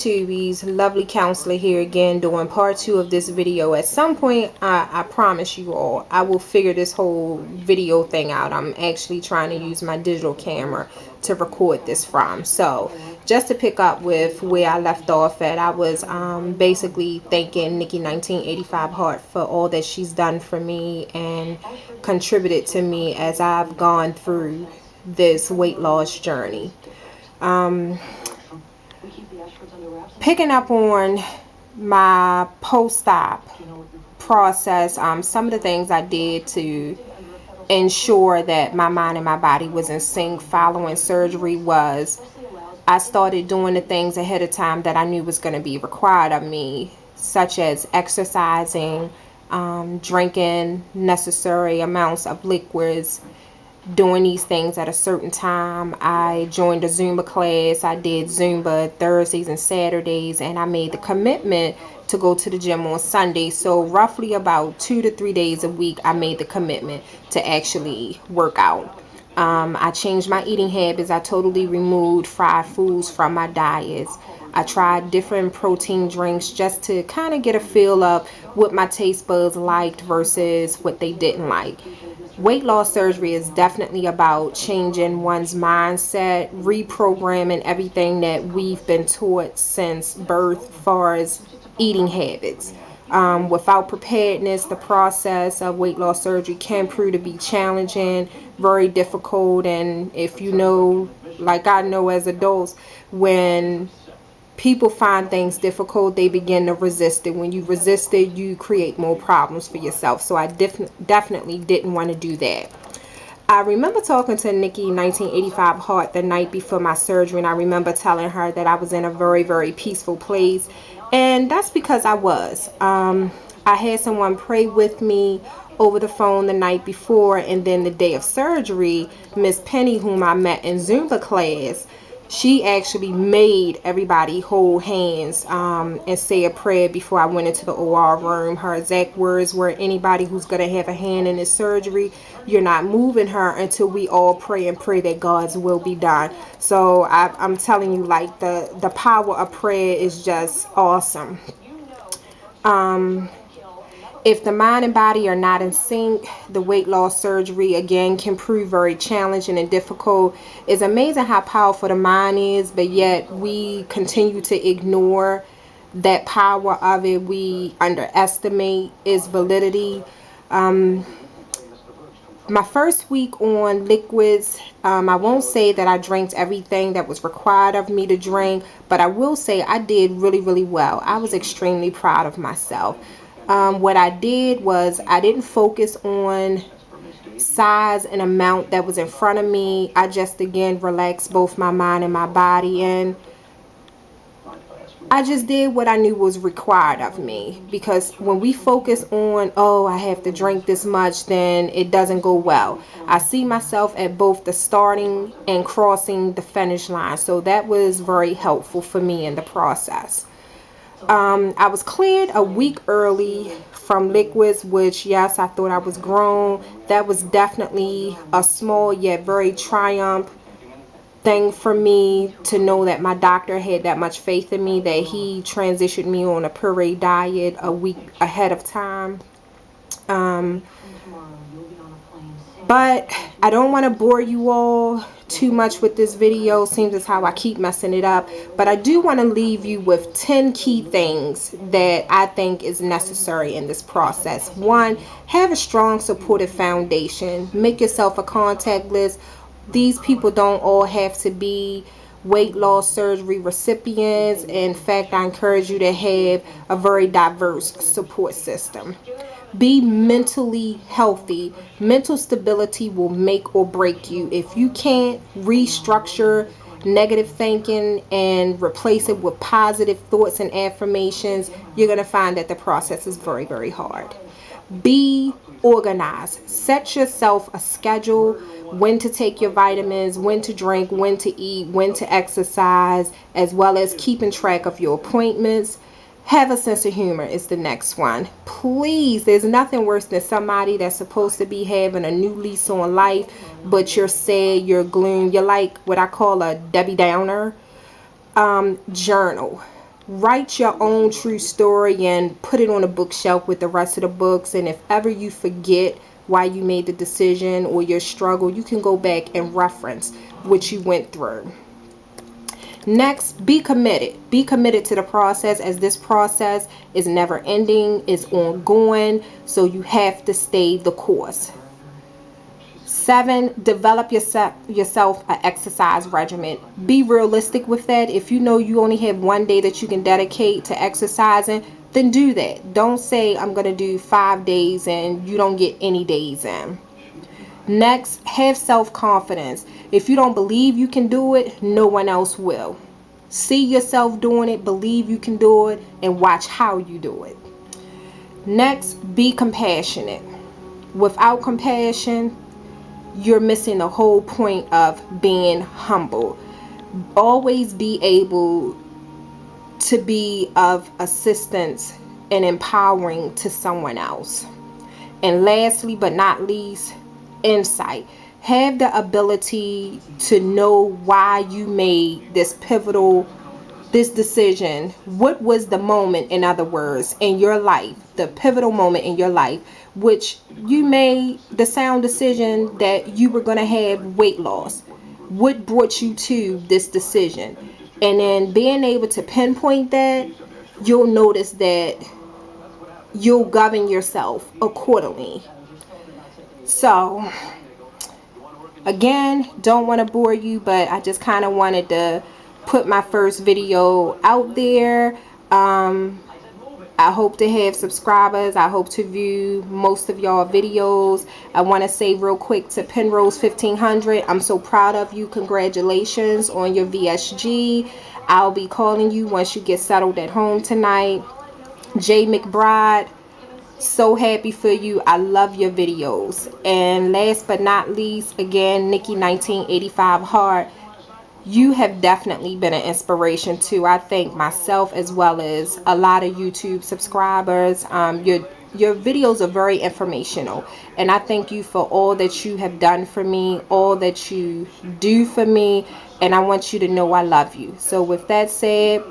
YouTubies, lovely counselor here again doing part 2 of this video. At some point, I promise you all, I will figure this whole video thing out. I'm actually trying to use my digital camera to record this from. So just to pick up with where I left off at, I was basically thanking Nikki 1985 Heart for all that she's done for me and contributed to me as I've gone through this weight loss journey. Picking up on my post-op process, some of the things I did to ensure that my mind and my body was in sync following surgery was I started doing the things ahead of time that I knew was going to be required of me, such as exercising, drinking necessary amounts of liquids, doing these things at a certain time. I joined a Zumba class. I did Zumba Thursdays and Saturdays, and I made the commitment to go to the gym on Sunday. So roughly about 2 to 3 days a week, I made the commitment to actually work out. I changed my eating habits. I totally removed fried foods from my diets. I tried different protein drinks just to kind of get a feel of what my taste buds liked versus what they didn't like. Weight loss surgery is definitely about changing one's mindset, reprogramming everything that we've been taught since birth as far as eating habits. Without preparedness, the process of weight loss surgery can prove to be challenging, very difficult, and if you know, like I know as adults, when people find things difficult, they begin to resist it. When you resist it, you create more problems for yourself. So I definitely didn't want to do that. I remember talking to Nikki 1985 Heart the night before my surgery, and I remember telling her that I was in a very, very peaceful place. And that's because I was. I had someone pray with me over the phone the night before, and then the day of surgery, Miss Penny, whom I met in Zumba class, she actually made everybody hold hands and say a prayer before I went into the OR room. Her exact words were, anybody who's going to have a hand in this surgery, you're not moving her until we all pray and pray that God's will be done. So I'm telling you, like, the power of prayer is just awesome. If the mind and body are not in sync, the weight loss surgery, again, can prove very challenging and difficult. It's amazing how powerful the mind is, but yet we continue to ignore that power of it. We underestimate its validity. My first week on liquids, I won't say that I drank everything that was required of me to drink, but I will say I did really, really well. I was extremely proud of myself. What I did was I didn't focus on size and amount that was in front of me. I just, again, relaxed both my mind and my body, and I just did what I knew was required of me. Because when we focus on, oh, I have to drink this much, then it doesn't go well. I see myself at both the starting and crossing the finish line, so that was very helpful for me in the process. I was cleared a week early from liquids, which, yes, I thought I was grown. That was definitely a small yet very triumph thing for me to know that my doctor had that much faith in me, that he transitioned me on a puree diet a week ahead of time. But I don't want to bore you all too much with this video. Seems as how I keep messing it up. But I do want to leave you with 10 key things that I think is necessary in this process. 1, have a strong supportive foundation. Make yourself a contact list. These people don't all have to be weight loss surgery recipients. In fact, I encourage you to have a very diverse support system. Be mentally healthy. Mental stability will make or break you. If you can't restructure negative thinking and replace it with positive thoughts and affirmations, you're going to find that the process is very, very hard. Be organized. Set yourself a schedule, when to take your vitamins, when to drink, when to eat, when to exercise, as well as keeping track of your appointments. Have a sense of humor is the next one. Please, there's nothing worse than somebody that's supposed to be having a new lease on life, but you're sad, you're gloom, you're like what I call a Debbie Downer. Journal. Write your own true story and put it on a bookshelf with the rest of the books. And if ever you forget why you made the decision or your struggle, you can go back and reference what you went through. Next, be committed. Be committed to the process, as this process is never ending, is ongoing, so you have to stay the course. 7, develop yourself an exercise regimen. Be realistic with that. If you know you only have one day that you can dedicate to exercising, then do that. Don't say I'm going to do 5 days and you don't get any days in. Next, have self-confidence. If you don't believe you can do it, no one else will. See yourself doing it, believe you can do it, and watch how you do it. Next, be compassionate. Without compassion, you're missing the whole point of being humble. Always be able to be of assistance and empowering to someone else. And lastly but not least, insight. Have the ability to know why you made this decision. What was the moment, in other words, in your life, the pivotal moment in your life, which you made the sound decision that you were going to have weight loss? What brought you to this decision? And then being able to pinpoint that, you'll notice that you'll govern yourself accordingly. So again, don't want to bore you, but I just kind of wanted to put my first video out there. I hope to have subscribers. I hope to view most of y'all videos. I want to say real quick to Penrose 1500, I'm so proud of you. Congratulations on your VSG. I'll be calling you once you get settled at home tonight. J McBride, so happy for you. I love your videos. And last but not least, again, Nikki 1985 Heart, you have definitely been an inspiration to, I think, myself as well as a lot of YouTube subscribers. Your videos are very informational, and I thank you for all that you have done for me, all that you do for me, and I want you to know I love you. So with that said,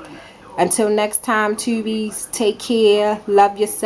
until next time, Tubies, take care, love yourself.